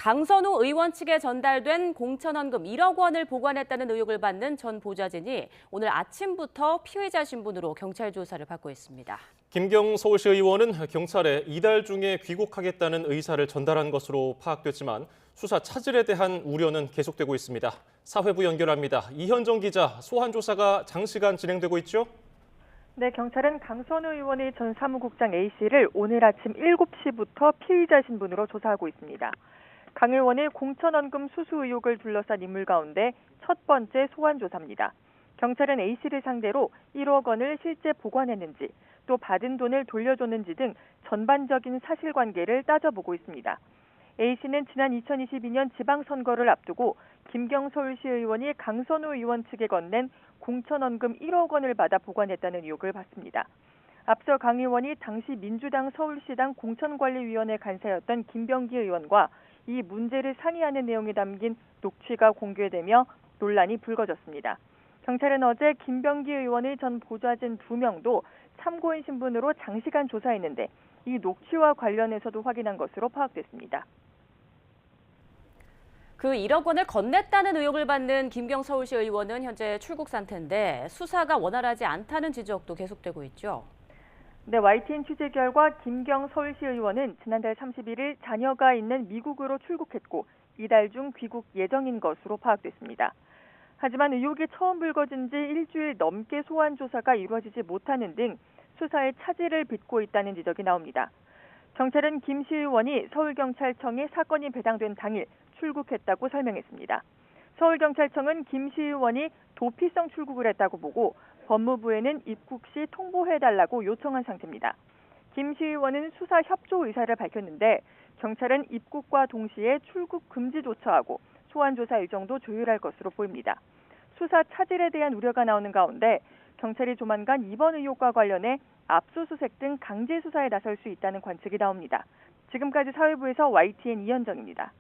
강선우 의원 측에 전달된 공천원금 1억 원을 보관했다는 의혹을 받는 전 보좌진이 오늘 아침부터 피해자 신분으로 경찰 조사를 받고 있습니다. 김경 서울시 의원은 경찰에 이달 중에 귀국하겠다는 의사를 전달한 것으로 파악됐지만 수사 차질에 대한 우려는 계속되고 있습니다. 사회부 연결합니다. 이현정 기자, 소환 조사가 장시간 진행되고 있죠? 네, 경찰은 강선우 의원의 전 사무국장 A씨를 오늘 아침 7시부터 피의자 신분으로 조사하고 있습니다. 강 의원의 공천원금 수수 의혹을 둘러싼 인물 가운데 첫 번째 소환 조사입니다. 경찰은 A씨를 상대로 1억 원을 실제 보관했는지, 또 받은 돈을 돌려줬는지 등 전반적인 사실관계를 따져보고 있습니다. A씨는 지난 2022년 지방선거를 앞두고 김경 서울시 의원이 강선우 의원 측에 건넨 공천원금 1억 원을 받아 보관했다는 의혹을 받습니다. 앞서 강 의원이 당시 민주당 서울시당 공천관리위원회 간사였던 김병기 의원과 이 문제를 상의하는 내용이 담긴 녹취가 공개되며 논란이 불거졌습니다. 경찰은 어제 김병기 의원의 전 보좌진 2명도 참고인 신분으로 장시간 조사했는데 이 녹취와 관련해서도 확인한 것으로 파악됐습니다. 그 1억 원을 건넸다는 의혹을 받는 김경 서울시 의원은 현재 출국 상태인데 수사가 원활하지 않다는 지적도 계속되고 있죠. 네, YTN 취재 결과 김경 서울시 의원은 지난달 31일 자녀가 있는 미국으로 출국했고 이달 중 귀국 예정인 것으로 파악됐습니다. 하지만 의혹이 처음 불거진 지 일주일 넘게 소환 조사가 이루어지지 못하는 등 수사에 차질을 빚고 있다는 지적이 나옵니다. 경찰은 김 시 의원이 서울경찰청에 사건이 배당된 당일 출국했다고 설명했습니다. 서울경찰청은 김 시 의원이 도피성 출국을 했다고 보고 법무부에는 입국 시 통보해달라고 요청한 상태입니다. 김 시 의원은 수사 협조 의사를 밝혔는데 경찰은 입국과 동시에 출국 금지 조처하고 소환 조사 일정도 조율할 것으로 보입니다. 수사 차질에 대한 우려가 나오는 가운데 경찰이 조만간 이번 의혹과 관련해 압수수색 등 강제 수사에 나설 수 있다는 관측이 나옵니다. 지금까지 사회부에서 YTN 이현정입니다.